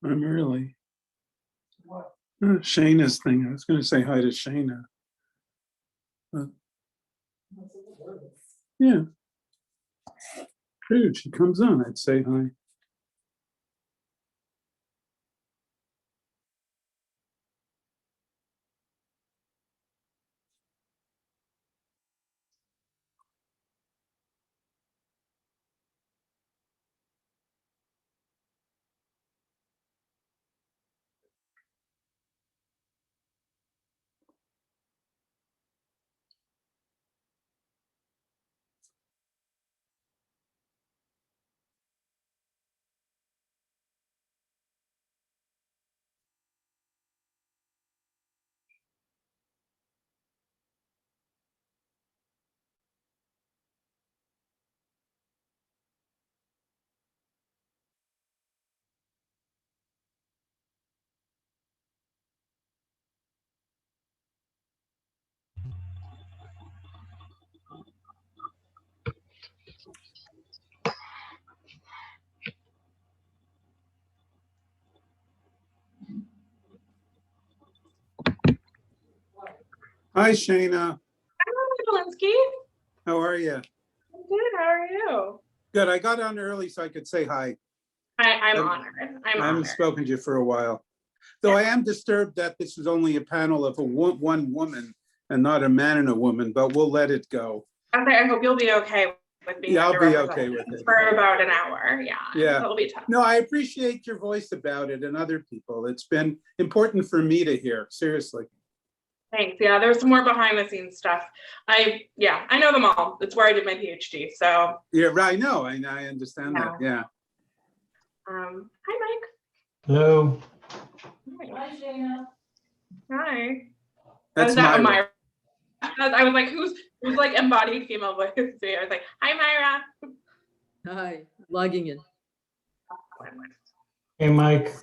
I'm early. Shayna's thing. I was going to say hi to Shayna. But yeah. Dude, she comes on, I'd say hi. Hi, Shayna. Hi, Walensky. How are you? I'm good. How are you? Good. I got on early so I could say hi. I'm honored. I haven't spoken to you for a while. Though I am disturbed that this is only a panel of one woman and not a man and a woman, but we'll let it go. Okay, I hope you'll be okay with being I'll be okay with it. For about an hour. Yeah. It'll be tough. No, I appreciate your voice about it and other people. It's been important for me to hear, seriously. Thanks. Yeah, there's some more behind the scenes stuff. I know them all. It's where I did my PhD. So yeah, right. I know. I understand that. Yeah. Hi, Mike. Hello. Hi, Shayna. Hi. That's Myra. I was like, who's like embodied female voice? So I was like, hi, Myra. Hi, logging in. Hey, Mike.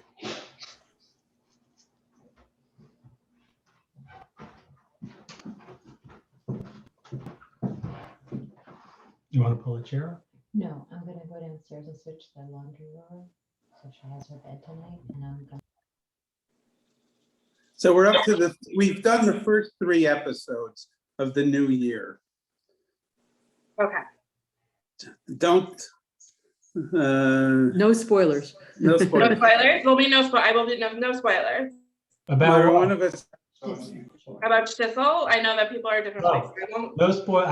You want to pull a chair up? No, I'm gonna go downstairs and switch the laundry room. So she has her bed tonight and I'm gonna. So we're up to we've done the first 3 episodes of the new year. Okay. Don't. No spoilers. No No spoilers. spoilers. There'll be no spoilers. I will be no spoilers. About Myra, what? one of us. About Schnitzel, I know that people are different places. I won't. No spoil.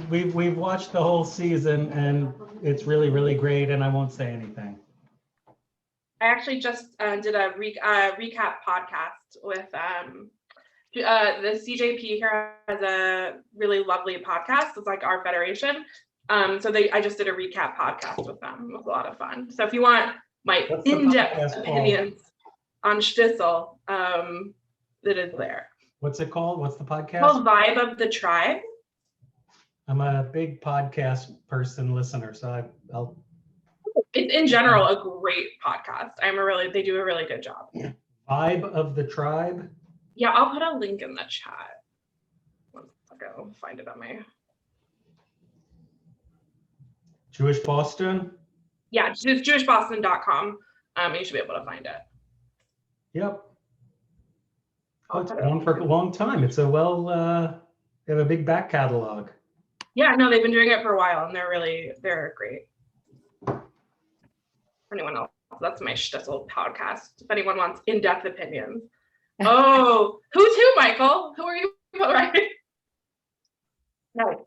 We've watched the whole season and it's really, really great. And I won't say anything. I actually just did a recap podcast with the CJP here has a really lovely podcast. It's like our federation. So I just did a recap podcast with them. It was a lot of fun. So if you want my in-depth opinions on Schnitzel, it is there. What's it called? What's the podcast? It's called Vibe of the Tribe. I'm a big podcast listener, so I'll. It's in general a great podcast. They do a really good job. Vibe of the Tribe. Yeah, I'll put a link in the chat. I'll go find it on my. Jewish Boston. Yeah, it's jewishboston.com. You should be able to find it. Yep. Oh, it's been on for a long time. It's they have a big back catalog. Yeah, no, they've been doing it for a while and they're great. For anyone else, that's my Schnitzel podcast. If anyone wants in-depth opinions. Oh, who's who, Michael? Who are you? Right? No,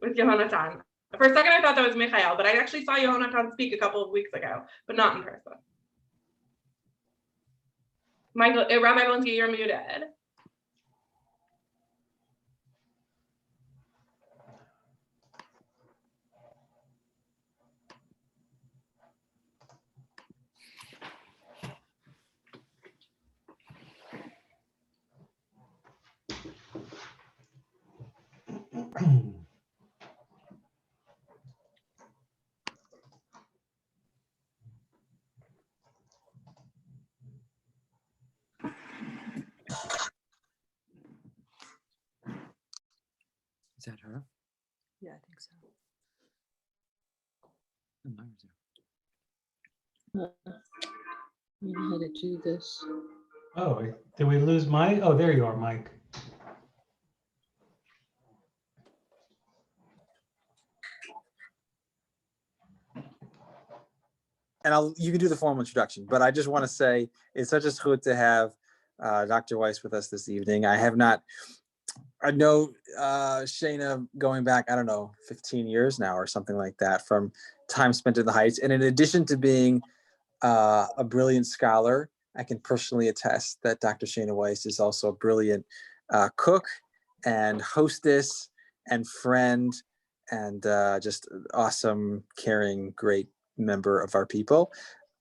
with Yehonatan. For a second, I thought that was Michael, but I actually saw Yehonatan speak a couple of weeks ago, but not in person. Michael, Rabbi Walensky, you're muted. Is that her? Yeah, I think so. I don't know how to do this. Oh, did we lose Mike? Oh, there you are, Mike. And you can do the formal introduction, but I just want to say it's such a zchut to have Dr. Weiss with us this evening. I know Shayna going back, I don't know, 15 years now or something like that, from time spent in the Heights. And in addition to being a brilliant scholar, I can personally attest that Dr. Shayna Weiss is also a brilliant cook and hostess and friend and just awesome, caring, great member of our people.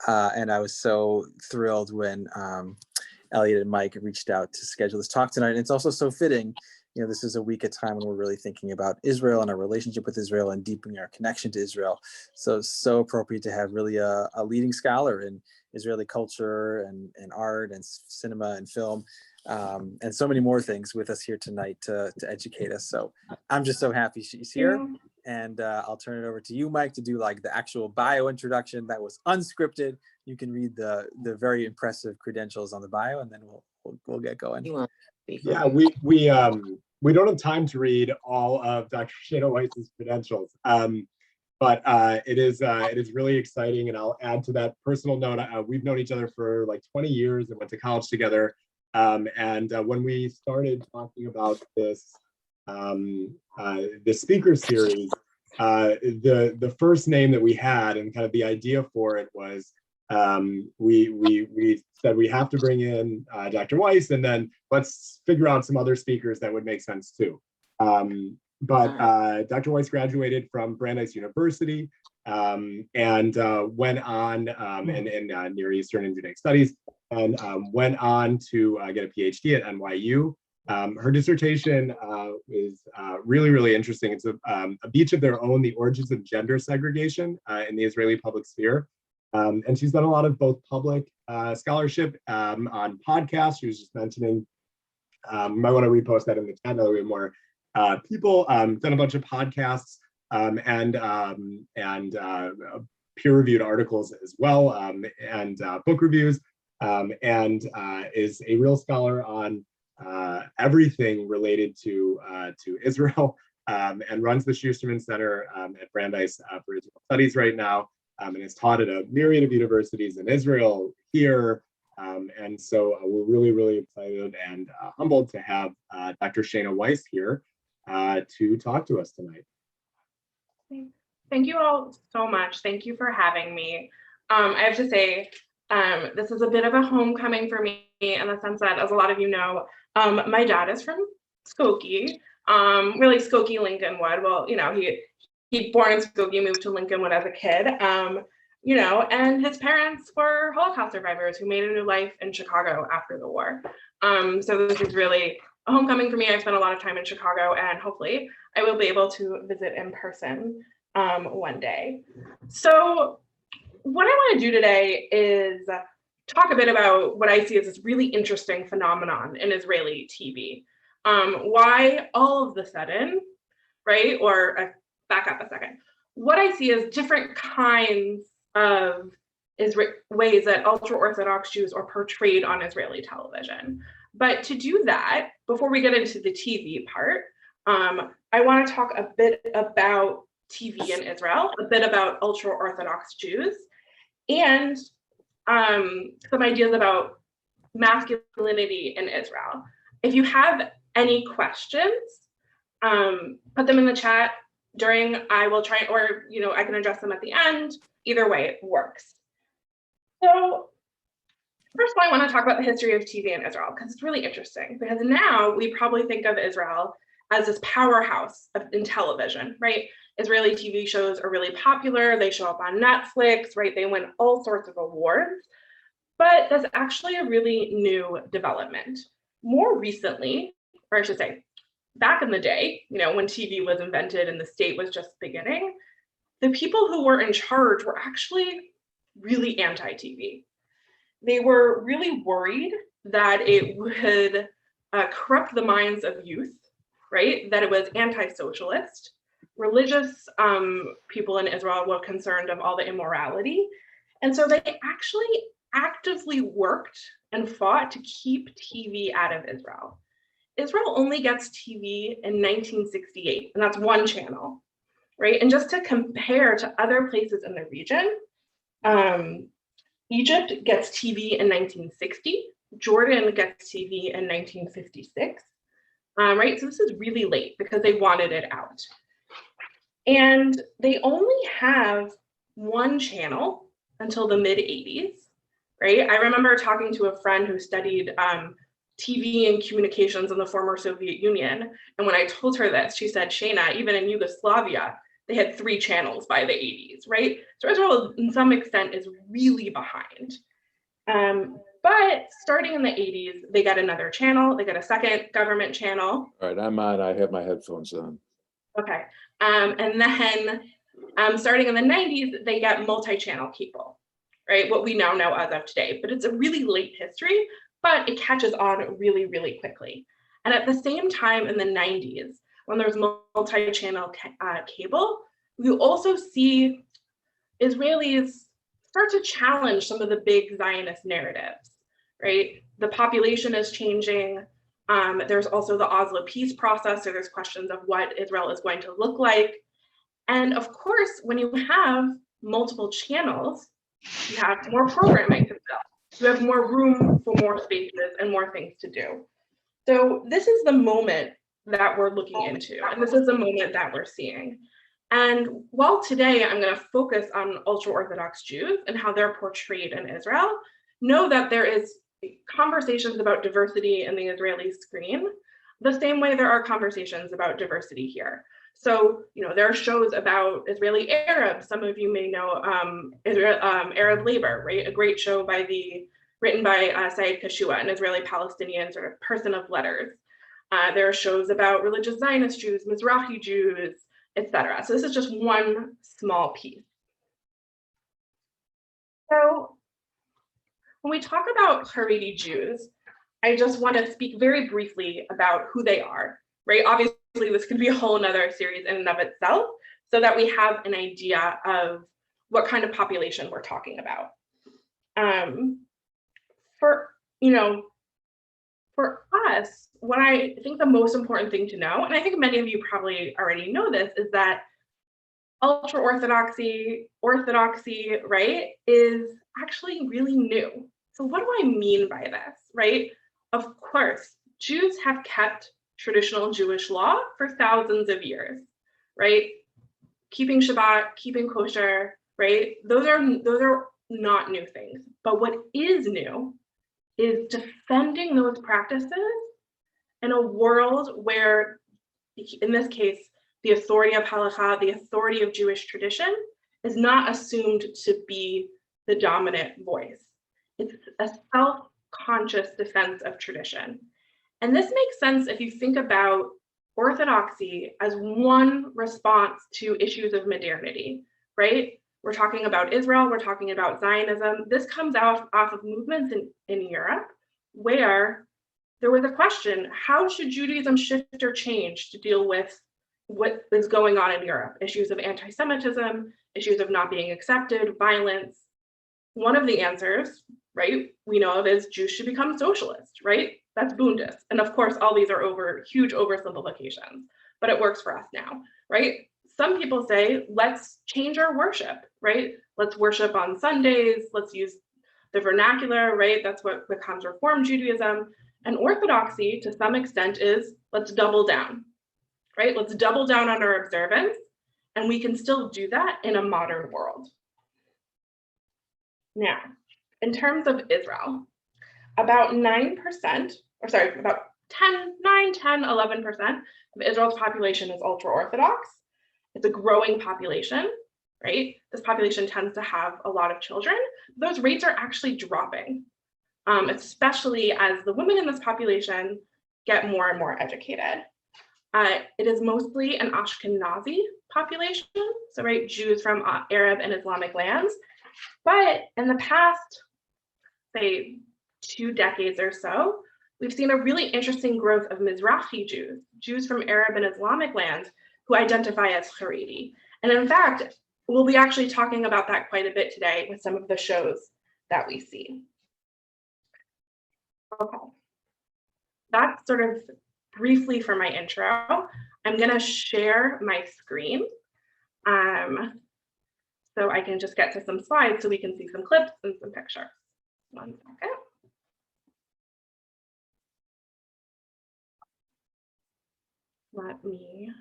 And I was so thrilled when Elliot and Mike reached out to schedule this talk tonight. And it's also so fitting, this is a week at time when we're really thinking about Israel and our relationship with Israel and deepening our connection to Israel. So appropriate to have really a leading scholar in Israeli culture and art and cinema and film, and so many more things with us here tonight to educate us. So I'm just so happy she's here. And I'll turn it over to you, Mike, to do like the actual bio introduction that was unscripted. You can read the very impressive credentials on the bio, and then we'll get going. Yeah, we don't have time to read all of Dr. Shayna Weiss's credentials, but it is really exciting. And I'll add to that personal note. We've known each other for like 20 years and went to college together. And when we started talking about this the speaker series, the first name that we had and kind of the idea for it was we said we have to bring in Dr. Weiss, and then let's figure out some other speakers that would make sense too. But Dr. Weiss graduated from Brandeis University and went on in Near Eastern and Judaic Studies, and went on to get a PhD at NYU. Her dissertation is really, really interesting. It's a Each of Their Own, The Origins of Gender Segregation in the Israeli Public Sphere. And she's done a lot of both public scholarship on podcasts. She was just mentioning, might want to repost that in the chat, a little bit more people, done a bunch of podcasts and peer-reviewed articles as well, and book reviews, and is a real scholar on everything related to Israel, and runs the Schusterman Center at Brandeis for Israel Studies right now, and has taught at a myriad of universities in Israel here. And so we're really, really excited and humbled to have Dr. Shayna Weiss here to talk to us tonight. Thank you all so much. Thank you for having me. I have to say, this is a bit of a homecoming for me in the sense that, as a lot of you know, my dad is from Skokie, really Skokie, Lincolnwood. Well, he born in Skokie, moved to Lincolnwood as a kid, and his parents were Holocaust survivors who made a new life in Chicago after the war. So this is really a homecoming for me. I've spent a lot of time in Chicago, and hopefully I will be able to visit in person one day. So what I want to do today is talk a bit about what I see as this really interesting phenomenon in Israeli TV. Why all of the sudden, right? Or back up a second. What I see is different kinds of ways that ultra-Orthodox Jews are portrayed on Israeli television. But to do that, before we get into the TV part, I want to talk a bit about TV in Israel, a bit about ultra-Orthodox Jews, and some ideas about masculinity in Israel. If you have any questions, put them in the chat I will try, or I can address them at the end. Either way, it works. So first of all, I want to talk about the history of TV in Israel, because it's really interesting, because now we probably think of Israel as this powerhouse in television, right? Israeli TV shows are really popular. They show up on Netflix, right? They win all sorts of awards, but that's actually a really new development. More recently, or I should say, back in the day, when TV was invented and the state was just beginning, the people who were in charge were actually really anti-TV. They were really worried that it would corrupt the minds of youth, right? That it was anti-socialist. Religious people in Israel were concerned of all the immorality. And so they actually actively worked and fought to keep TV out of Israel. Israel only gets TV in 1968, and that's one channel, right? And just to compare to other places in the region, Egypt gets TV in 1960, Jordan gets TV in 1956, right? So this is really late because they wanted it out. And they only have one channel until the mid 80s, right? I remember talking to a friend who studied TV and communications in the former Soviet Union. And when I told her this, she said, Shayna, even in Yugoslavia, they had 3 channels by the 80s, right? So Israel, in some extent, is really behind. But starting in the 80s, they get another channel. They get a second government channel. All right, I'm on. I have my headphones on. Okay. And then starting in the 90s, they get multi-channel cable, right? What we now know as of today. But it's a really late history, but it catches on really, really quickly. And at the same time in the 90s, when there's multi-channel cable, we also see Israelis start to challenge some of the big Zionist narratives, right? The population is changing. There's also the Oslo peace process, so there's questions of what Israel is going to look like. And of course, when you have multiple channels, you have more programming to fill. You have more room for more spaces and more things to do. So this is the moment that we're looking into, and this is the moment that we're seeing. And while today I'm going to focus on ultra-Orthodox Jews and how they're portrayed in Israel, know that there is conversations about diversity in the Israeli screen, the same way there are conversations about diversity here. So, there are shows about Israeli Arabs. Some of you may know Arab Labor, right? A great show written by Saeed Kashua, an Israeli Palestinian sort of person of letters. There are shows about religious Zionist Jews, Mizrahi Jews, etc. So this is just one small piece. So when we talk about Haredi Jews, I just want to speak very briefly about who they are, right? Obviously, this could be a whole nother series in and of itself, so that we have an idea of what kind of population we're talking about. For us, what I think the most important thing to know, and I think many of you probably already know this, is that ultra-Orthodoxy, right, is actually really new. So what do I mean by this, right? Of course, Jews have kept traditional Jewish law for thousands of years, right? Keeping Shabbat, keeping kosher, right? Those are not new things. But what is new is defending those practices in a world where, in this case, the authority of halakha, the authority of Jewish tradition, is not assumed to be the dominant voice. It's a self-conscious defense of tradition. And this makes sense if you think about Orthodoxy as one response to issues of modernity, right? We're talking about Israel, we're talking about Zionism. This comes off of movements in Europe where there was a question, how should Judaism shift or change to deal with what is going on in Europe? Issues of anti-Semitism, issues of not being accepted, violence. One of the answers, right, we know of is Jews should become socialist, right? That's Bundes. And of course, all these are huge oversimplifications, but it works for us now, right? Some people say, let's change our worship, right? Let's worship on Sundays, let's use the vernacular, right? That's what becomes Reform Judaism. And Orthodoxy, to some extent, is let's double down, right? Let's double down on our observance, and we can still do that in a modern world. Now, in terms of Israel, about 9%, or sorry, about 11% of Israel's population is ultra-Orthodox. It's a growing population, right? This population tends to have a lot of children. Those rates are actually dropping, especially as the women in this population get more and more educated. It is mostly an Ashkenazi population, so right, Jews from Arab and Islamic lands. But in the past, say, 2 decades or so, we've seen a really interesting growth of Mizrahi Jews, Jews from Arab and Islamic lands who identify as Haredi. And in fact, we'll be actually talking about that quite a bit today with some of the shows that we see. Okay. That's sort of briefly for my intro. I'm going to share my screen so I can just get to some slides so we can see some clips and some pictures. 1 second. Let me.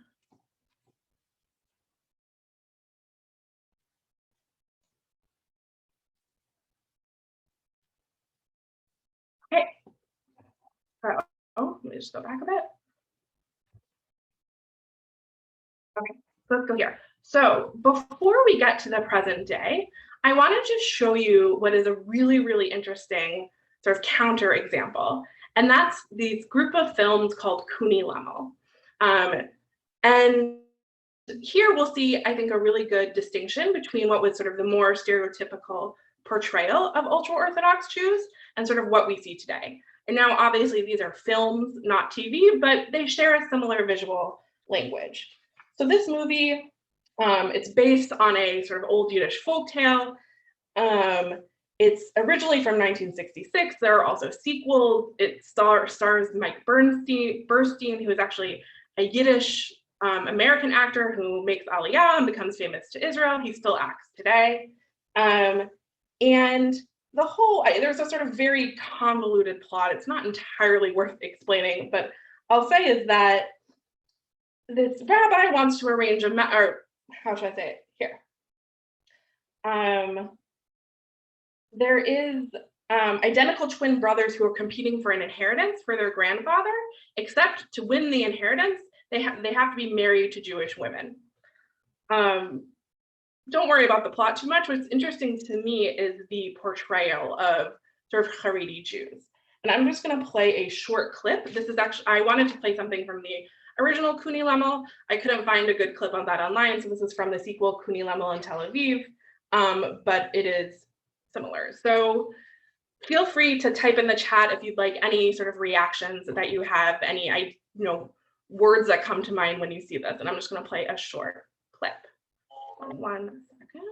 Okay. Oh, let me just go back a bit. Okay, so let's go here. So before we get to the present day, I wanted to show you what is a really, really interesting sort of counter example. And that's these group of films called Kuni Lemel. And here we'll see, I think, a really good distinction between what was sort of the more stereotypical portrayal of ultra-Orthodox Jews and sort of what we see today. And now, obviously, these are films, not TV, but they share a similar visual language. So this movie, it's based on a sort of old Yiddish folktale. It's originally from 1966. There are also sequels. It stars Mike Bernstein, who is actually a Yiddish American actor who makes Aliyah and becomes famous to Israel. He still acts today. And the whole, there's a sort of very convoluted plot. It's not entirely worth explaining, but I'll say is that this rabbi wants to arrange or how should I say it here? There is identical twin brothers who are competing for an inheritance for their grandfather, except to win the inheritance, they have to be married to Jewish women. Don't worry about the plot too much. What's interesting to me is the portrayal of sort of Haredi Jews. And I'm just going to play a short clip. This is actually, I wanted to play something from the original Kuni Lemel. I couldn't find a good clip on that online, so this is from the sequel Kuni Lemel in Tel Aviv, but it is similar. So feel free to type in the chat if you'd like any sort of reactions that you have, any words that come to mind when you see this. And I'm just going to play a short clip. 1 second.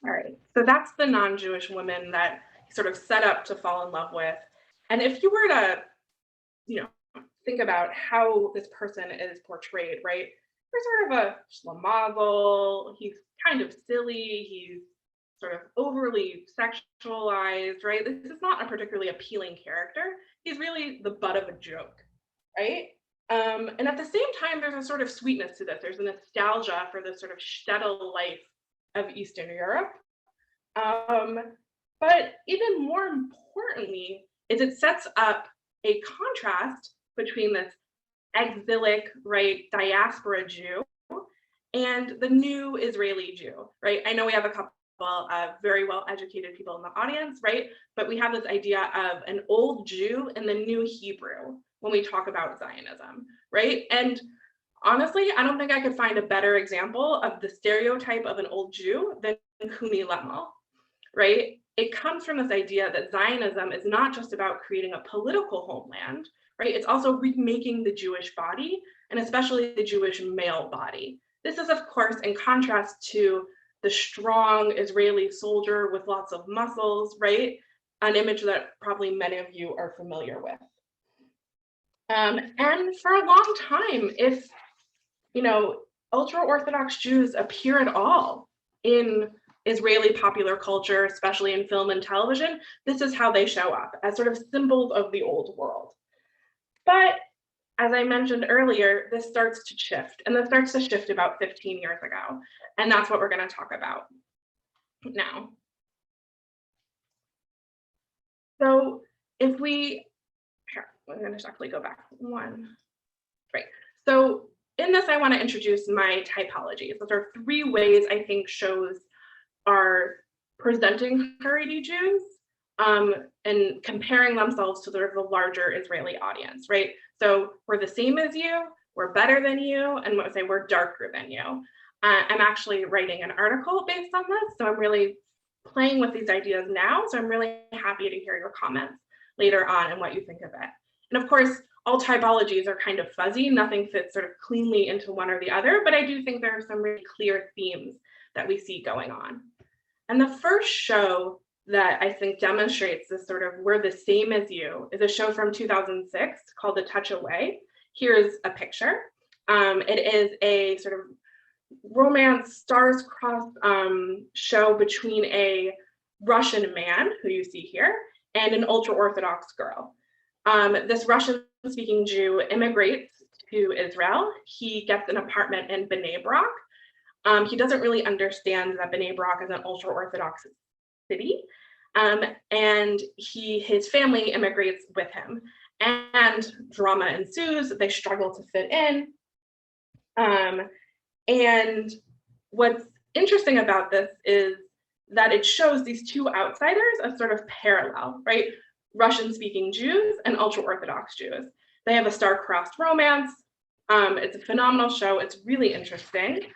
All right, so that's the non-Jewish woman that he sort of set up to fall in love with. And if you were to, think about how this person is portrayed, right? There's sort of a schlemazel, he's kind of silly, he's sort of overly sexualized, right? This is not a particularly appealing character. He's really the butt of a joke, right? And at the same time, there's a sort of sweetness to this. There's a nostalgia for this sort of shtetl life of Eastern Europe. But even more importantly, is it sets up a contrast between this exilic, right, diaspora Jew and the new Israeli Jew, right? I know we have a couple of very well-educated people in the audience, right? But we have this idea of an old Jew and the new Hebrew when we talk about Zionism, right? And honestly, I don't think I could find a better example of the stereotype of an old Jew than Kuni Lemel, right? It comes from this idea that Zionism is not just about creating a political homeland, right? It's also remaking the Jewish body, and especially the Jewish male body. This is, of course, in contrast to the strong Israeli soldier with lots of muscles, right? An image that probably many of you are familiar with. And for a long time, if, ultra-Orthodox Jews appear at all in Israeli popular culture, especially in film and television, this is how they show up, as sort of symbols of the old world. But as I mentioned earlier, this starts to shift, and this starts to shift about 15 years ago. And that's what we're going to talk about now. So if we, here, I'm going to actually go back one. Right. So in this, I want to introduce my typologies. Those are 3 ways I think shows are presenting Haredi Jews and comparing themselves to sort of the larger Israeli audience, right? So we're the same as you, we're better than you, and what say we're darker than you. I'm actually writing an article based on this, so I'm really playing with these ideas now. So I'm really happy to hear your comments later on and what you think of it. And of course, all typologies are kind of fuzzy. Nothing fits sort of cleanly into one or the other, but I do think there are some really clear themes that we see going on. And the first show that I think demonstrates this sort of we're the same as you is a show from 2006 called The Touch Away. Here's a picture. It is a sort of romance stars crossed show between a Russian man, who you see here, and an ultra-Orthodox girl. This Russian-speaking Jew immigrates to Israel. He gets an apartment in Bnei Brak. He doesn't really understand that Bnei Brak is an ultra-Orthodox city, and his family immigrates with him. And drama ensues. They struggle to fit in. And what's interesting about this is that it shows these 2 outsiders as sort of parallel, right? Russian-speaking Jews and ultra-Orthodox Jews. They have a star-crossed romance. It's a phenomenal show. It's really interesting.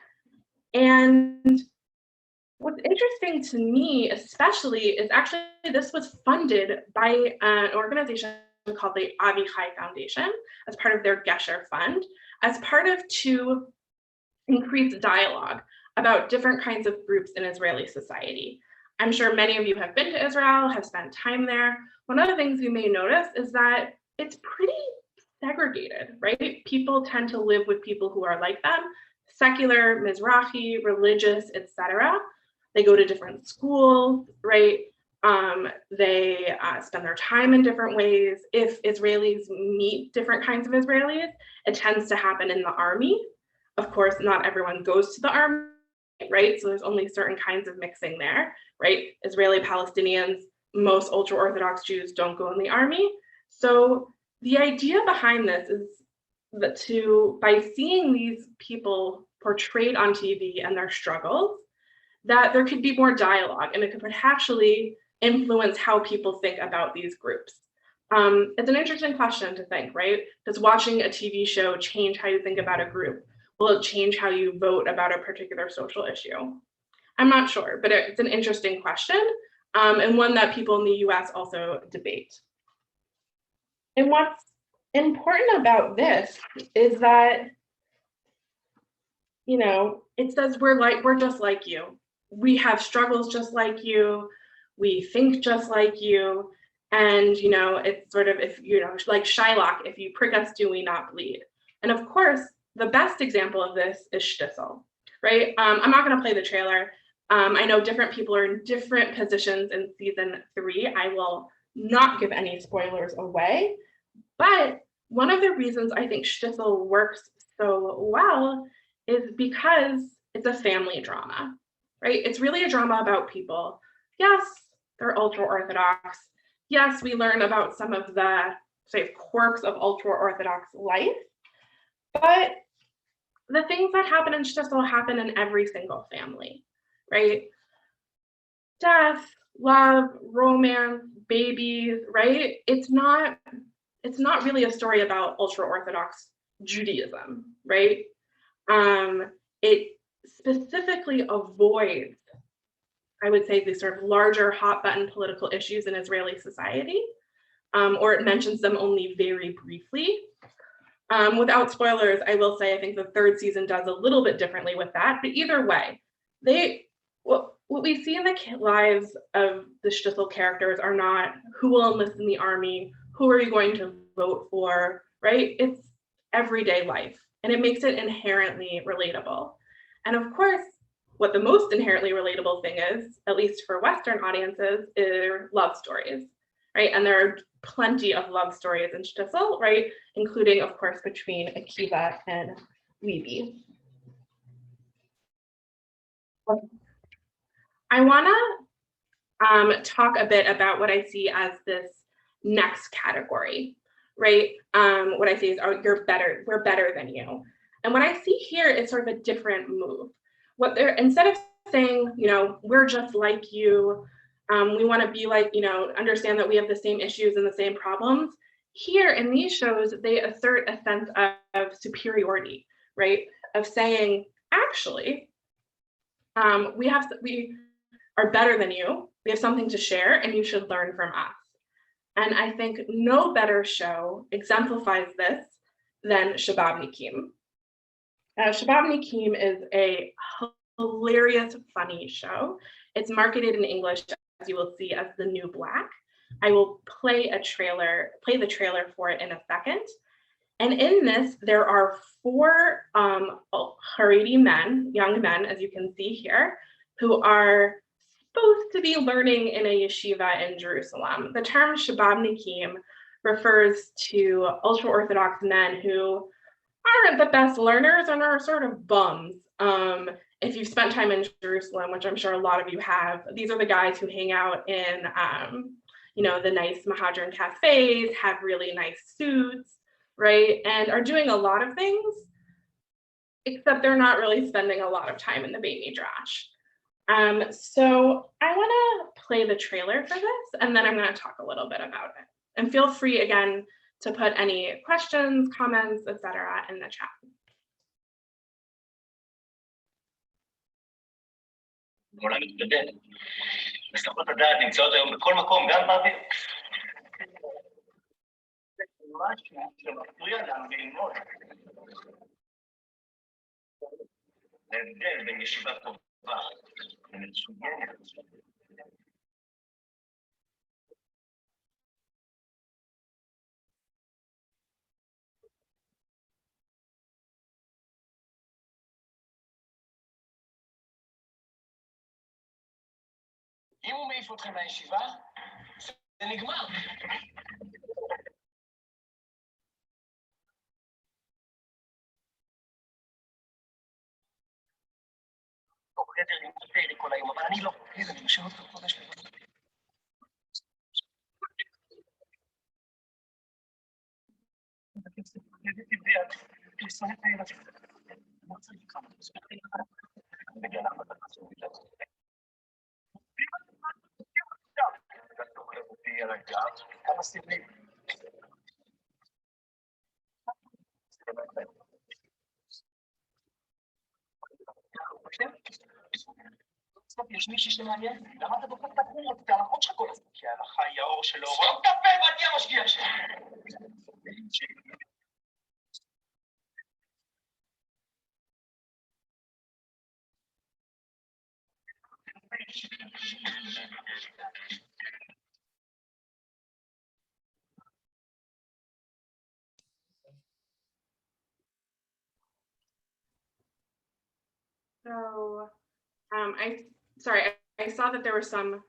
And what's interesting to me, especially, is actually this was funded by an organization called the Avichai Foundation as part of their Gesher Fund, as part of to increase dialogue about different kinds of groups in Israeli society. I'm sure many of you have been to Israel, have spent time there. One of the things you may notice is that it's pretty segregated, right? People tend to live with people who are like them, secular, Mizrahi, religious, etc. They go to different schools, right? They spend their time in different ways. If Israelis meet different kinds of Israelis, it tends to happen in the army. Of course, not everyone goes to the army, right? So there's only certain kinds of mixing there, right? Israeli Palestinians, most ultra-Orthodox Jews don't go in the army. So the idea behind this is that by seeing these people portrayed on TV and their struggles, that there could be more dialogue and it could potentially influence how people think about these groups. It's an interesting question to think, right? Does watching a TV show change how you think about a group? Will it change how you vote about a particular social issue? I'm not sure, but it's an interesting question and one that people in the US also debate. And what's important about this is that, it says we're just like you. We have struggles just like you. We think just like you. And, it's sort of, like Shylock, if you prick us, do we not bleed? And of course, the best example of this is Shtisel, right? I'm not going to play the trailer. I know different people are in different positions in season 3. I will not give any spoilers away. But one of the reasons I think Shtisel works so well is because it's a family drama, right? It's really a drama about people. Yes, they're ultra-Orthodox. Yes, we learn about some of the, quirks of ultra-Orthodox life. But the things that happen in Shtisel happen in every single family, right? Death, love, romance, babies, right? It's not really a story about ultra-Orthodox Judaism, right? It specifically avoids, I would say, these sort of larger hot button political issues in Israeli society. or it mentions them only very briefly. Without spoilers, I will say I think the third season does a little bit differently with that, but either way, what we see in the lives of the Shtisel characters are not who will enlist in the army, who are you going to vote for, right? It's everyday life, and it makes it inherently relatable. And of course, what the most inherently relatable thing is, at least for Western audiences, is love stories, right? And there are plenty of love stories in Shtisel, right? Including, of course, between Akiva and Weeby. I want to talk a bit about what I see as this next category, right? What I see is, oh, we're better than you. And what I see here is sort of a different move. Instead of saying, we're just like you, we want to be like, understand that we have the same issues and the same problems. Here in these shows, they assert a sense of superiority, right? Of saying, actually, we are better than you. We have something to share, and you should learn from us. And I think no better show exemplifies this than Shabab Nikim. Shabab Nikim is a hilarious, funny show. It's marketed in English, as you will see, as The New Black. I will play the trailer for it in a second. And in this, there are 4 Haredi men, young men, as you can see here, who are supposed to be learning in a yeshiva in Jerusalem. The term Shabab Nikim refers to ultra-Orthodox men who aren't the best learners and are sort of bums. If you've spent time in Jerusalem, which I'm sure a lot of you have, these are the guys who hang out in, the nice Mahadran cafes, have really nice suits, right? And are doing a lot of things, except they're not really spending a lot of time in the Beit Midrash. So I want to play the trailer for this, and then I'm going to talk a little bit about it. And feel free, again, to put any questions, comments, etc. in the chat. בעולם מתקדם. מסכות הדעת נמצאות היום בכל מקום, גם באוויר. זה משהו שמפריע לנו ללמוד. זה הבדל בין ישיבה טובה ומצוינת. אם הוא מעיף אתכם מהישיבה, זה נגמר. חדר עם פלא כל היום, אבל אני לא. איזה משנות החודש לי. כמה סמלים. יש מישהי שמעניין? למה אתה דופק את הפורות? את ההלכות שלך כל הזמן? כי ההלכה היא האור של האור. לא תפה ואני המשגיח שלך. So, I saw that there were some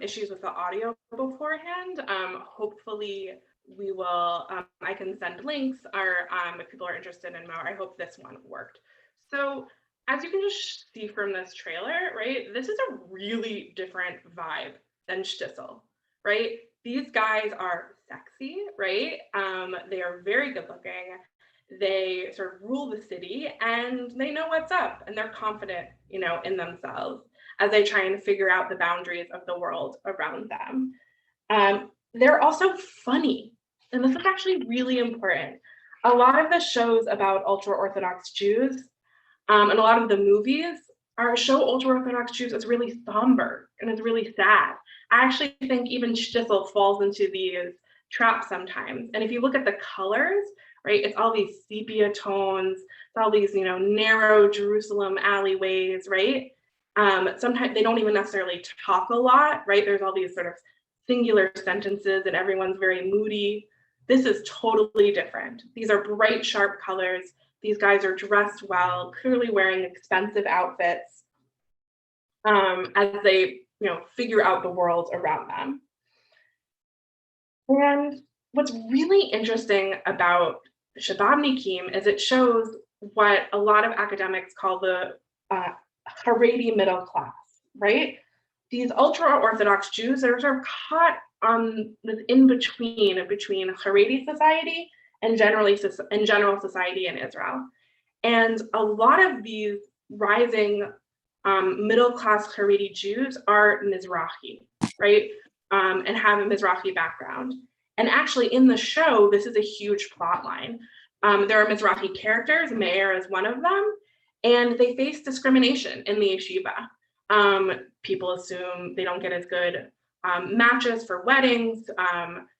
issues with the audio beforehand. Hopefully we will, I can send links or if people are interested in more. I hope this one worked. So as you can just see from this trailer, right, this is a really different vibe than Shtisel, right? These guys are sexy, right? They are very good looking. They sort of rule the city and they know what's up and they're confident, in themselves as they try and figure out the boundaries of the world around them. They're also funny, and this is actually really important. A lot of the shows about ultra-Orthodox Jews and a lot of the movies show ultra-Orthodox Jews as really somber and as really sad. I actually think even Shtisel falls into these trap sometimes. And if you look at the colors, right, it's all these sepia tones, it's all these, narrow Jerusalem alleyways, right? Sometimes they don't even necessarily talk a lot, right? There's all these sort of singular sentences and everyone's very moody. This is totally different. These are bright, sharp colors. These guys are dressed well, clearly wearing expensive outfits as they, figure out the world around them. And what's really interesting about Shababnikim is it shows what a lot of academics call the Haredi middle class, right? These ultra-Orthodox Jews are sort of caught on this between Haredi society and general society in Israel. And a lot of these rising middle-class Haredi Jews are Mizrahi, right? And have a Mizrahi background. And actually in the show, this is a huge plot line. There are Mizrahi characters, Meir is one of them, and they face discrimination in the yeshiva. People assume they don't get as good matches for weddings.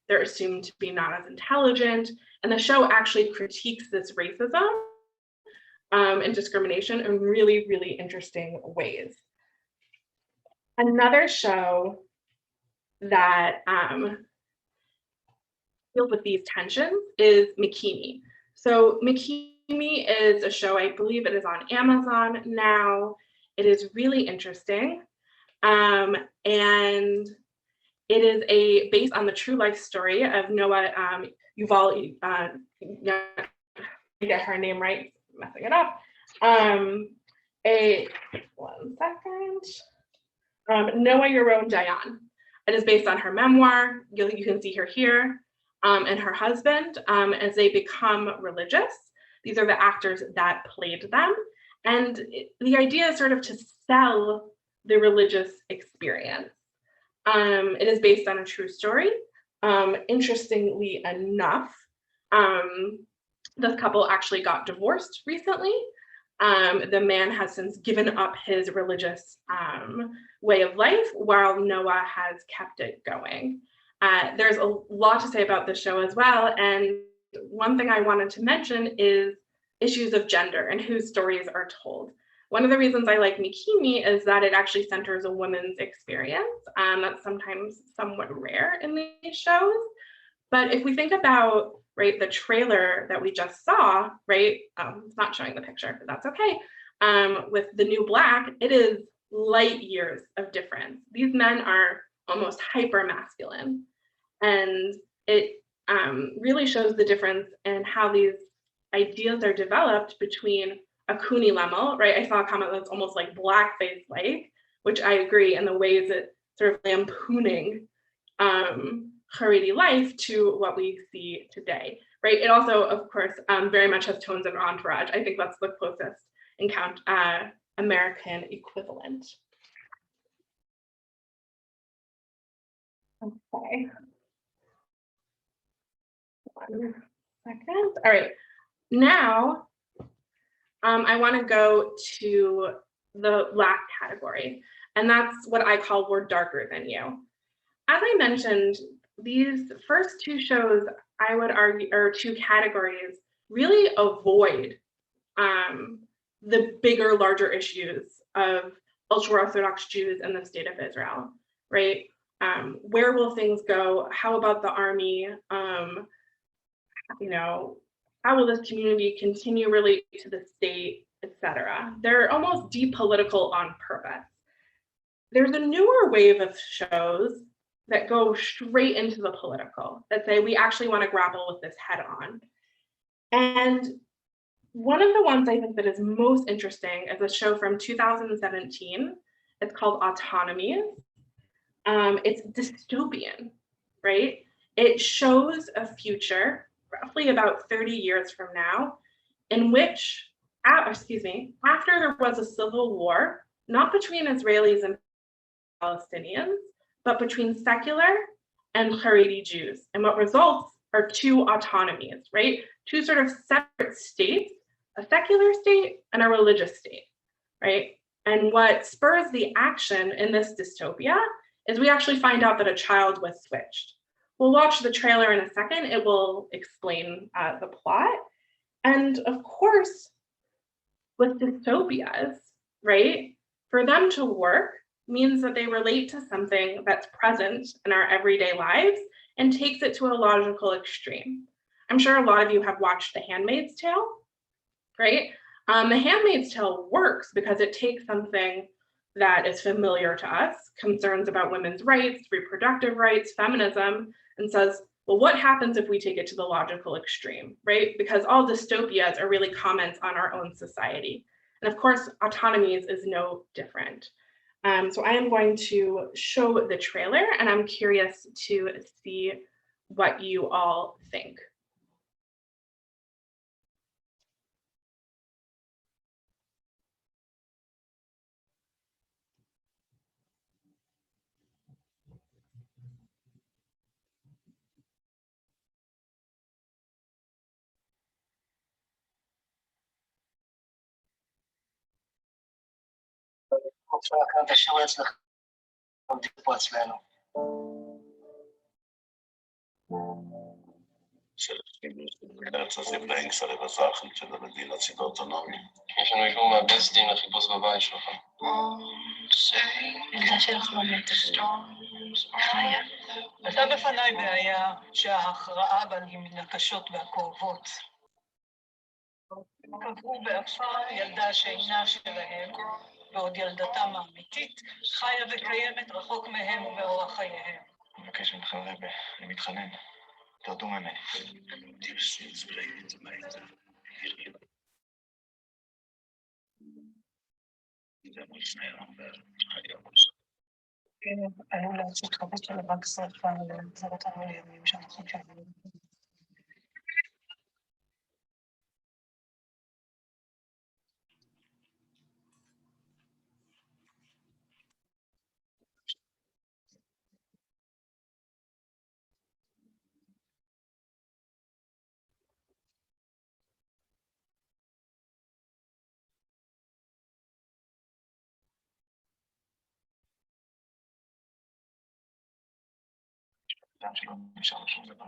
They're assumed to be not as intelligent. And the show actually critiques this racism and discrimination in really, really interesting ways. Another show that deals with these tensions is Makimi. So Makimi is a show, I believe it is on Amazon now. It is really interesting. And it is based on the true life story of Noah Yuval, get her name right, messing it up. One second. Noah Yaron Dayan. It is based on her memoir. You can see her here, and her husband as they become religious. These are the actors that played them. And the idea is sort of to sell the religious experience. It is based on a true story. Interestingly enough, this couple actually got divorced recently. The man has since given up his religious way of life while Noah has kept it going. There's a lot to say about the show as well. And one thing I wanted to mention is issues of gender and whose stories are told. One of the reasons I like Makimi is that it actually centers a woman's experience. That's sometimes somewhat rare in these shows. But if we think about, right, the trailer that we just saw, right, it's not showing the picture, but that's okay. With the new Black, it is light years of difference. These men are almost hyper masculine. And it really shows the difference in how these ideas are developed between a Kuni Lemel, right? I saw a comment that's almost like blackface-like, which I agree, in the ways that sort of lampooning Haredi life to what we see today, right? It also, of course, very much has tones of Entourage. I think that's the closest American equivalent. Okay. 1 second. All right. Now, I want to go to the last category, and that's what I call We're Darker Than You. As I mentioned, these first two shows, I would argue, or two categories, really avoid the bigger, larger issues of ultra-Orthodox Jews in the state of Israel, right? Where will things go? How about the army? How will this community continue relate to the state, etc.? They're almost depolitical on purpose. There's a newer wave of shows that go straight into the political, that say we actually want to grapple with this head on. And one of the ones I think that is most interesting is a show from 2017. It's called Autonomies. It's dystopian, right? It shows a future roughly about 30 years from now, in which, after there was a civil war, not between Israelis and Palestinians, but between secular and Haredi Jews. And what results are two autonomies, right? Two sort of separate states, a secular state and a religious state, right? And what spurs the action in this dystopia is we actually find out that a child was switched. We'll watch the trailer in a second. It will explain the plot. And of course, with dystopias, right, for them to work means that they relate to something that's present in our everyday lives and takes it to a logical extreme. I'm sure a lot of you have watched The Handmaid's Tale, right? The Handmaid's Tale works because it takes something that is familiar to us, concerns about women's rights, reproductive rights, feminism, and says, well, what happens if we take it to the logical extreme, right? Because all dystopias are really comments on our own society. And of course, autonomies is no different. So I am going to show the trailer, and I'm curious to see what you all think. רוצה לקחת את השיעור אצלך, פה אצלנו. בארץ הזה בלנקס על הבזרחים של המדינה לציד האוטונומי. יש לנו אישור מהבית דין לחיפוש בבית שלך. ילדה שלך לומדת. עלתה בפניי בעיה שההכרעה בנקשות והכואבות. קבעו באפר ילדה שאינה שלהם, בעוד ילדתם האמיתית חיה וקיימת רחוק מהם ומאורח חייהם. אני מבקש ממך רבי, אני מתחנן. תרדו ממני. עלול להציג חבית של אבק שרפה ולחזור אותנו לימים שאנחנו חייבים. שלא נשאר לו שום דבר.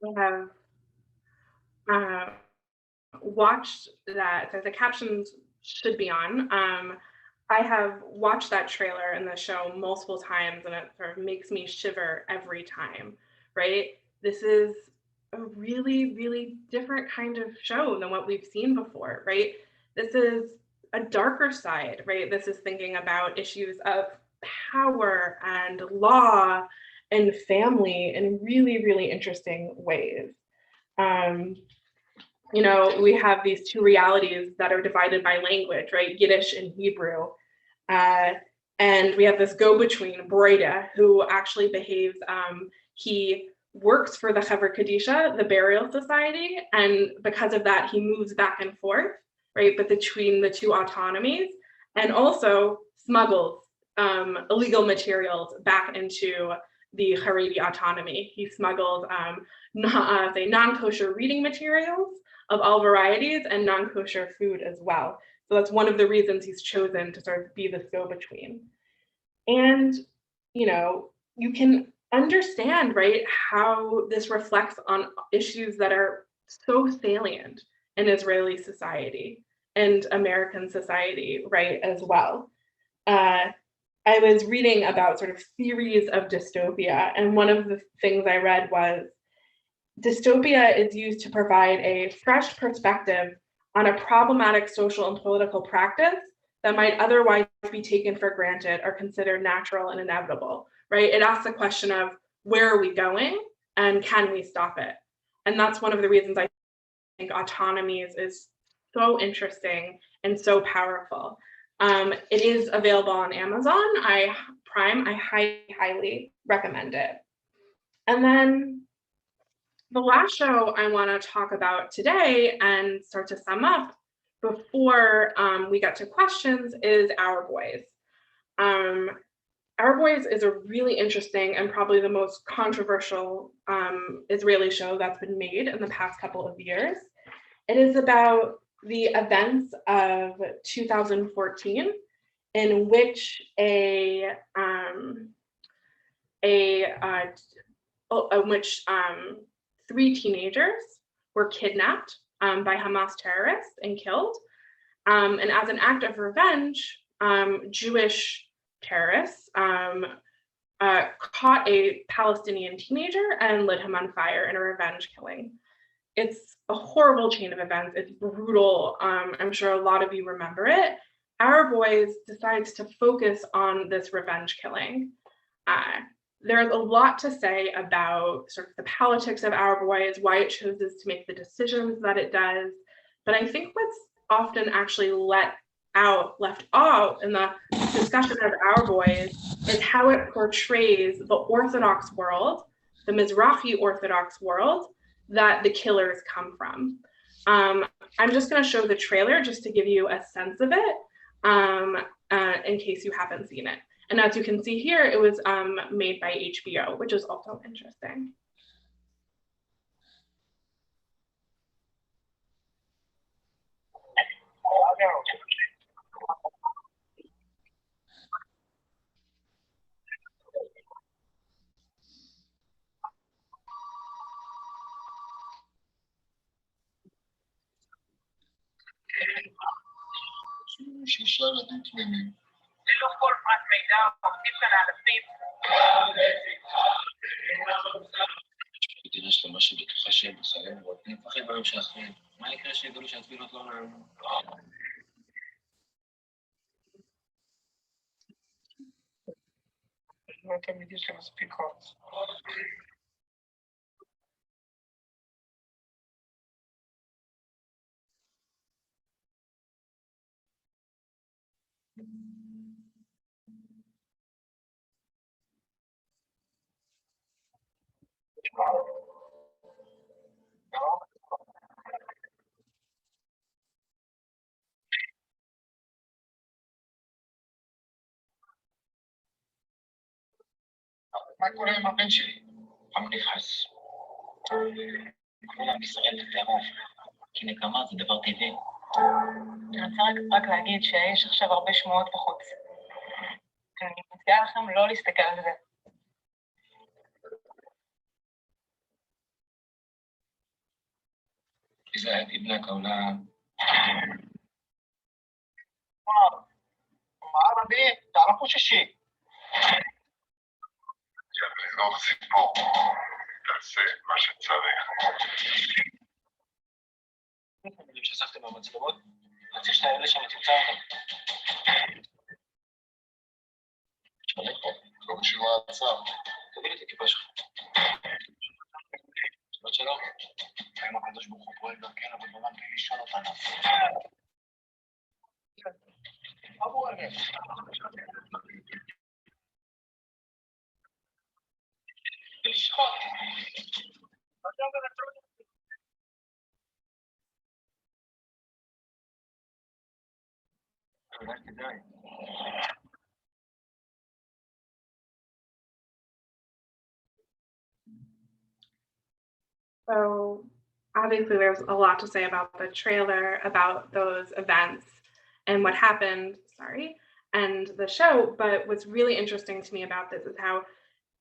We have watched that, so the captions should be on. I have watched that trailer in the show multiple times, and it sort of makes me shiver every time, right? This is a really, really different kind of show than what we've seen before, right? This is a darker side, right? This is thinking about issues of power and law and family in really, really interesting ways. You know, we have these two realities that are divided by language, right? Yiddish and Hebrew. And we have this go-between, Broida, who actually behaves, he works for the Chaver Kadisha, the burial society, and because of that, he moves back and forth, right? But between the two autonomies, and also smuggles illegal materials back into the Haredi autonomy. He smuggled non-kosher reading materials of all varieties and non-kosher food as well. So that's one of the reasons he's chosen to sort of be this go-between. And, you know, you can understand, right, how this reflects on issues that are so salient in Israeli society and American society, right, as well. I was reading about sort of theories of dystopia, and one of the things I read was dystopia is used to provide a fresh perspective on a problematic social and political practice that might otherwise be taken for granted or considered natural and inevitable, right? It asks the question of where are we going and can we stop it? And that's one of the reasons I think autonomy is so interesting and so powerful. It is available on Amazon Prime. I highly recommend it. And then the last show I want to talk about today and start to sum up before we get to questions is Our Boys. Our Boys is a really interesting and probably the most controversial Israeli show that's been made in the past couple of years. It is about the events of 2014, in which three teenagers were kidnapped by Hamas terrorists and killed. And as an act of revenge, Jewish terrorists caught a Palestinian teenager and lit him on fire in a revenge killing. It's a horrible chain of events. It's brutal. I'm sure a lot of you remember it. Our Boys decides to focus on this revenge killing. There's a lot to say about sort of the politics of Our Boys, why it chooses to make the decisions that it does. But I think what's often actually left out in the discussion of Our Boys is how it portrays the Orthodox world, the Mizrahi Orthodox world that the killers come from. I'm just going to show the trailer just to give you a sense of it in case you haven't seen it. And as you can see here, it was made by HBO, which is also interesting. שישה ילדים תמימים. ללא כל פרט מידע, עומדים כאן האלפים. תראה שאתה משהו בתוכה שהם בחיים, ואני מפחד ביום שאחרים. מה יקרה שידעו לי שהתפילות לא נענו? לא תמיד יש לי מספיק כוח. מה קורה עם הבן שלי? פעם נכנס. כולם ישראל בטירוף, כי נקמה זה דבר טבעי. אני רוצה רק להגיד שיש עכשיו הרבה שמועות בחוץ. אני מציעה לכם לא להסתכל על זה. إذا ابنك أو لا عربي تعرفوا شو الشيء؟ לא סיפור, תעשה מה שצריך. אם שספתם במצלמות, אני צריך שאתה אלה שם תמצא אותם. שומע פה, לא בשביל מעצר. תביא לי את הכיפה שלך. שבת שלום. האם הקדוש ברוך הוא פועל גם כן, אבל במה בלי לשאול אותנו. אבו אלה. לשחוט. כדאי. So obviously there's a lot to say about the trailer, about those events and what happened, and the show. But what's really interesting to me about this is how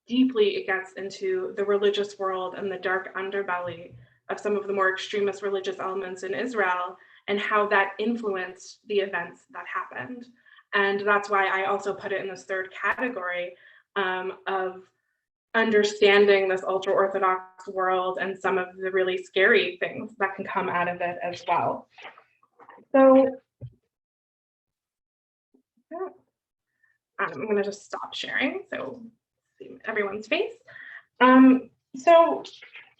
deeply it gets into the religious world and the dark underbelly of some of the more extremist religious elements in Israel and how that influenced the events that happened. And that's why I also put it in this third category of understanding this ultra-Orthodox world and some of the really scary things that can come out of it as well. So I'm gonna just stop sharing so see everyone's face. So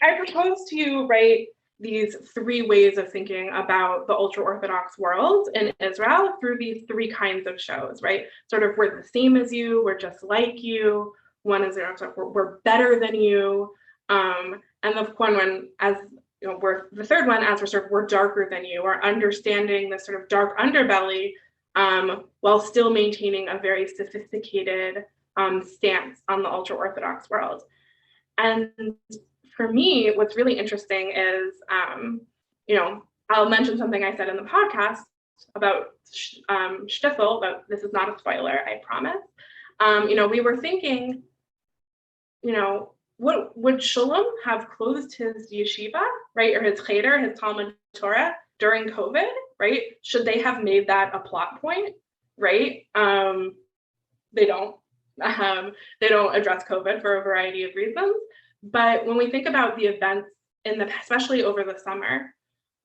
I propose to you write these three ways of thinking about the ultra-Orthodox world in Israel through these three kinds of shows, right? Sort of we're the same as you, we're just like you. One is we're better than you. And the one, as we're the third one, as we're darker than you, or understanding the sort of dark underbelly, while still maintaining a very sophisticated stance on the ultra-Orthodox world. And for me, what's really interesting is, I'll mention something I said in the podcast about shtisel, but this is not a spoiler, I promise. We were thinking, what would Shalom have closed his yeshiva, right, or his cheder, his Talmud Torah during COVID, right? Should they have made that a plot point, right? They don't. They don't address COVID for a variety of reasons. But when we think about the events especially over the summer,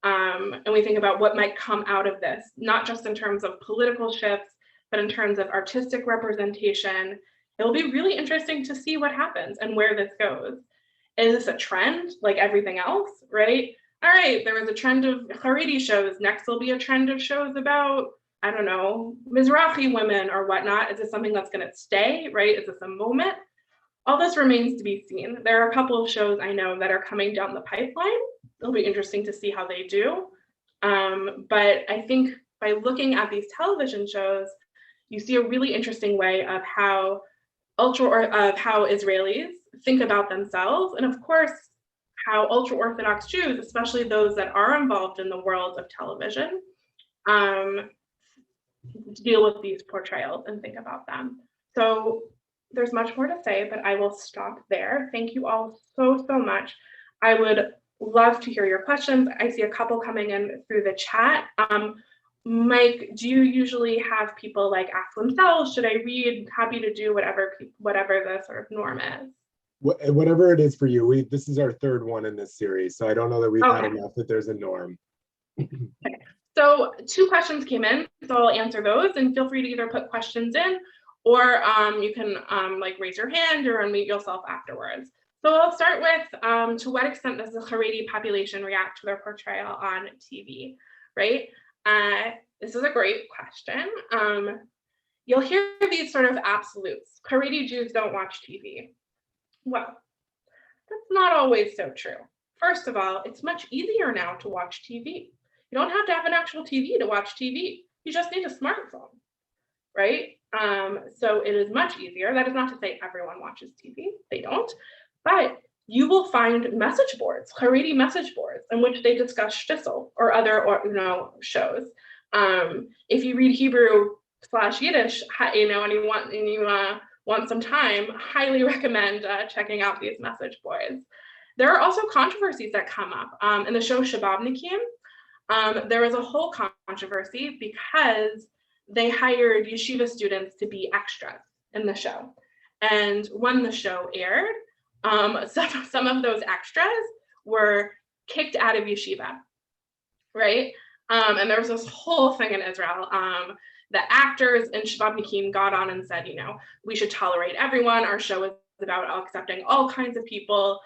and we think about what might come out of this, not just in terms of political shifts, but in terms of artistic representation, it'll be really interesting to see what happens and where this goes. Is this a trend like everything else, right? All right, there was a trend of Haredi shows. Next will be a trend of shows about, I don't know, Mizrahi women or whatnot. Is this something that's going to stay, right? Is this a moment? All this remains to be seen. There are a couple of shows I know that are coming down the pipeline. It'll be interesting to see how they do. But I think by looking at these television shows, you see a really interesting way of how Israelis think about themselves, and of course, how ultra-Orthodox Jews, especially those that are involved in the world of television, deal with these portrayals and think about them. So there's much more to say, but I will stop there. Thank you all so much. I would love to hear your questions. I see a couple coming in through the chat. Mike, do you usually have people like ask themselves, should I read? Happy to do whatever the sort of norm is. Whatever it is for you. This is our third one in this series, so I don't know that we've had enough that there's a norm. Okay. So 2 questions came in, so I'll answer those, and feel free to either put questions in, or you can like raise your hand or unmute yourself afterwards. So I'll start with to what extent does the Haredi population react to their portrayal on TV, right? This is a great question. You'll hear these sort of absolutes. Haredi Jews don't watch TV. Well, that's not always so true. First of all, it's much easier now to watch TV. You don't have to have an actual TV to watch TV. You just need a smartphone, right? So it is much easier. That is not to say everyone watches TV. They don't. But you will find message boards, Haredi message boards, in which they discuss shtisel or other shows. If you read Hebrew/Yiddish, and you want some time, highly recommend checking out these message boards. There are also controversies that come up. In the show Shababnikim, there was a whole controversy because they hired yeshiva students to be extras in the show. And when the show aired, some of those extras were kicked out of yeshiva, right? And there was this whole thing in Israel. The actors in Shababnikim got on and said, we should tolerate everyone. Our show is about accepting all kinds of people.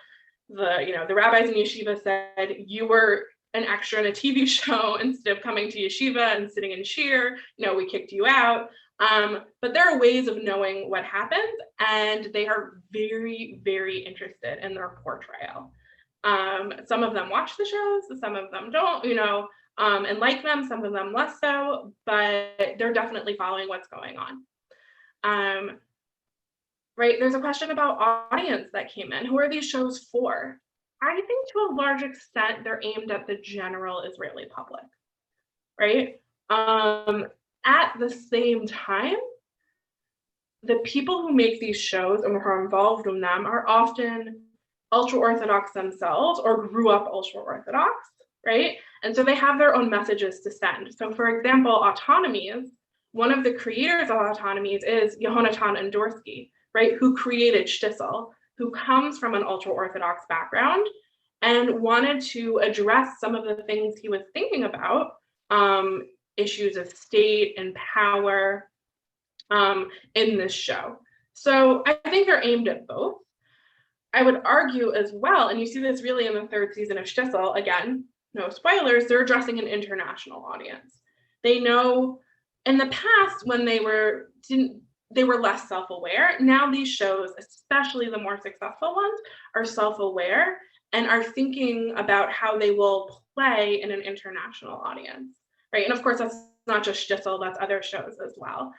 The rabbis in yeshiva said, you were an extra in a TV show instead of coming to yeshiva and sitting in shir. We kicked you out. But there are ways of knowing what happened, and they are very, very interested in their portrayal. Some of them watch the shows, some of them don't, and like them, some of them less so, but they're definitely following what's going on. Right, there's a question about audience that came in. Who are these shows for? I think to a large extent, they're aimed at the general Israeli public, right? At the same time, the people who make these shows and who are involved in them are often ultra-Orthodox themselves or grew up ultra-Orthodox, right? And so they have their own messages to send. So for example, Autonomies, one of the creators of Autonomies is Yehonatan Endorsky, right? Who created shtisel, who comes from an ultra-Orthodox background and wanted to address some of the things he was thinking about, issues of state and power in this show. So I think they're aimed at both. I would argue as well, and you see this really in the 3rd season of shtisel, again, no spoilers, they're addressing an international audience. They know in the past when they were less self-aware. Now these shows, especially the more successful ones, are self-aware and are thinking about how they will play in an international audience, right? And of course, that's not just Shtisel, that's other shows as well.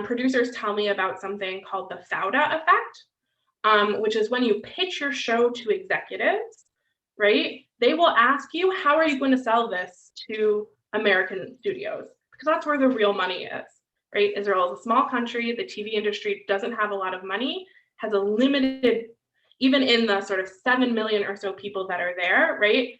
Producers tell me about something called the Fauda effect, which is when you pitch your show to executives, right? They will ask you, how are you going to sell this to American studios? Because that's where the real money is, right? Israel is a small country. The TV industry doesn't have a lot of money, has a limited, even in the sort of 7 million or so people that are there, right?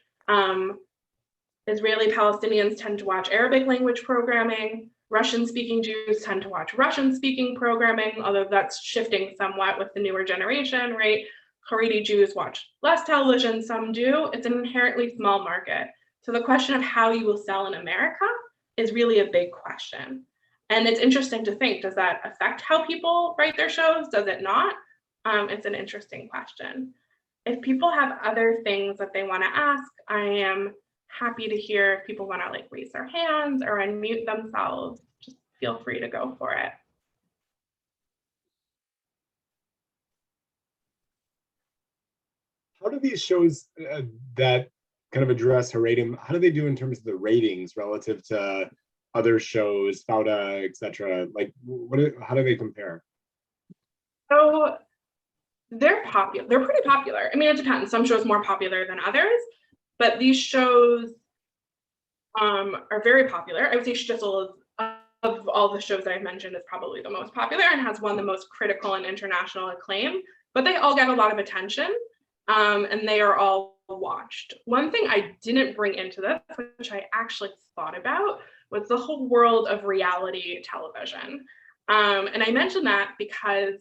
Israeli Palestinians tend to watch Arabic language programming. Russian-speaking Jews tend to watch Russian-speaking programming, although that's shifting somewhat with the newer generation, right? Haredi Jews watch less television, some do. It's an inherently small market. So the question of how you will sell in America is really a big question. And it's interesting to think, does that affect how people write their shows? Does it not? It's an interesting question. If people have other things that they want to ask, I am happy to hear. If people want to like raise their hands or unmute themselves, just feel free to go for it. How do these shows that kind of address Haredim, how do they do in terms of the ratings relative to other shows, Fauda, etc.? Like, how do they compare? So they're popular. They're pretty popular. I mean, it depends. Some shows more popular than others, but these shows are very popular. I would say Shtisel, of all the shows that I've mentioned, is probably the most popular and has won the most critical and international acclaim, but they all get a lot of attention, and they are all watched. One thing I didn't bring into this, which I actually thought about, was the whole world of reality television. And I mentioned that because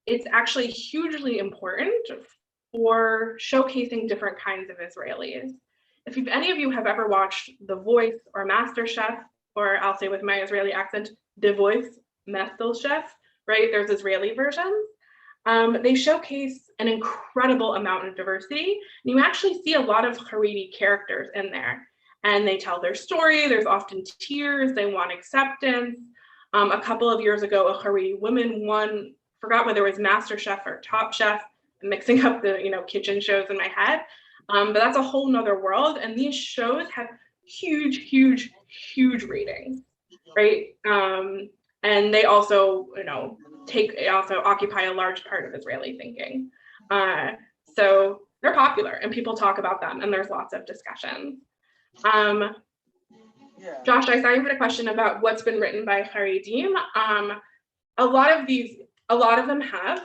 it's actually hugely important for showcasing different kinds of Israelis. If any of you have ever watched The Voice or MasterChef, or I'll say with my Israeli accent, The Voice, MasterChef, right? There's Israeli versions. They showcase an incredible amount of diversity. And you actually see a lot of Haredi characters in there. And they tell their story. There's often tears. They want acceptance. A couple of years ago, a Haredi woman won, forgot whether it was MasterChef or Top Chef, I'm mixing up the kitchen shows in my head. But that's a whole nother world. And these shows have huge, huge, huge ratings, right? And they also, also occupy a large part of Israeli thinking. So they're popular and people talk about them and there's lots of discussions. Josh, I saw you had a question about what's been written by Haredim. A lot of them have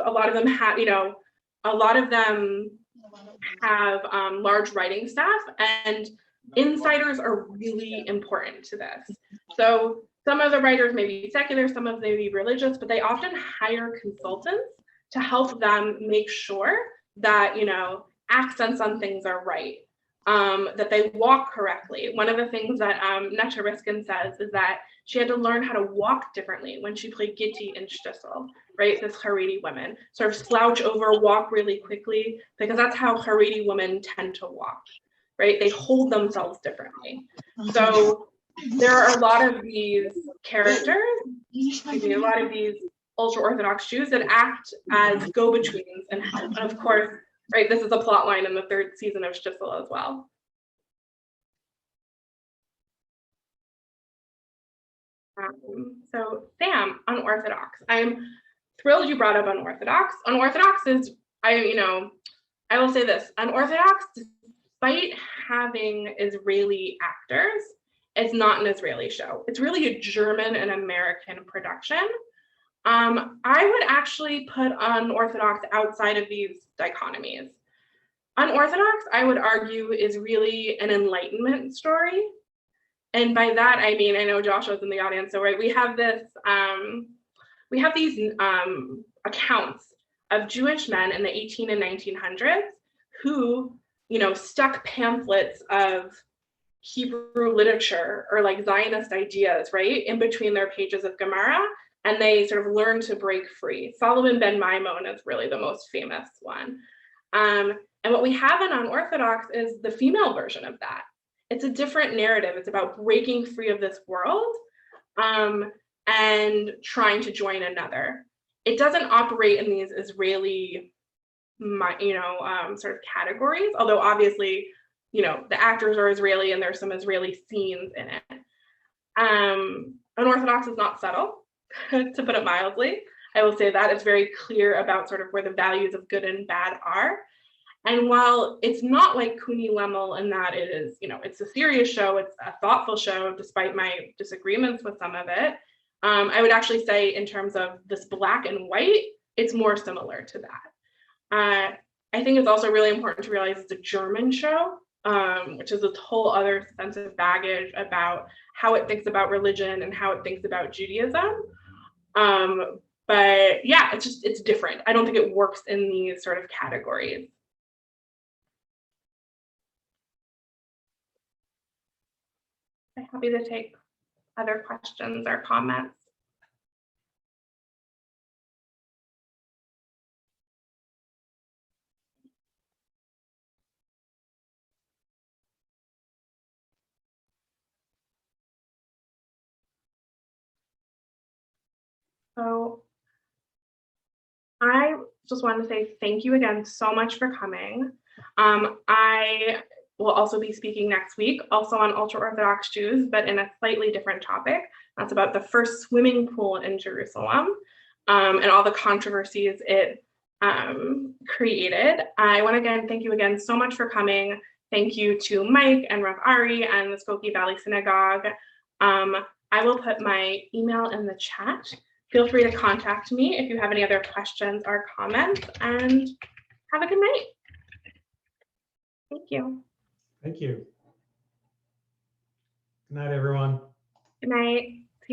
large writing staff, and insiders are really important to this. So some of the writers may be secular, some of them may be religious, but they often hire consultants to help them make sure that accents on things are right, that they walk correctly. One of the things that Netta Riskin says is that she had to learn how to walk differently when she played Gitti in Shtisel, right? This Haredi woman sort of slouch over, walk really quickly, because that's how Haredi women tend to walk, right? They hold themselves differently. So there are a lot of these characters, a lot of these ultra-Orthodox Jews that act as go-betweens and help. And of course, right, this is a plot line in the 3rd season of Shtisel as well. So Sam, unorthodox. I'm thrilled you brought up unorthodox. Unorthodox is, I will say this, unorthodox, despite having Israeli actors, it's not an Israeli show. It's really a German and American production. I would actually put unorthodox outside of these dichotomies. Unorthodox, I would argue, is really an Enlightenment story. And by that, I mean, I know Joshua's in the audience, so right, we have these accounts of Jewish men in the 18 and 1900s who, stuck pamphlets of Hebrew literature or like Zionist ideas, right, in between their pages of Gemara, and they sort of learned to break free. Solomon ben Maimon is really the most famous one. And what we have in Unorthodox is the female version of that. It's a different narrative. It's about breaking free of this world and trying to join another. It doesn't operate in these Israeli sort of categories, although obviously, the actors are Israeli and there's some Israeli scenes in it. Unorthodox is not subtle, to put it mildly. I will say that it's very clear about sort of where the values of good and bad are. And while it's not like Kuni Lemel in that it is, it's a serious show, it's a thoughtful show, despite my disagreements with some of it, I would actually say in terms of this black and white, it's more similar to that. I think it's also really important to realize it's a German show, which is a whole other sense of baggage about how it thinks about religion and how it thinks about Judaism. But yeah, it's different. I don't think it works in these sort of categories. I'm happy to take other questions or comments. So I just wanted to say thank you again so much for coming. I will also be speaking next week, also on ultra-Orthodox Jews, but in a slightly different topic. That's about the first swimming pool in Jerusalem and all the controversies it created. I want to again thank you again so much for coming. Thank you to Mike and Rav Ari and the Skokie Valley Synagogue. I will put my email in the chat. Feel free to contact me if you have any other questions or comments, and have a good night. Thank you. Thank you. Good night, everyone. Good night.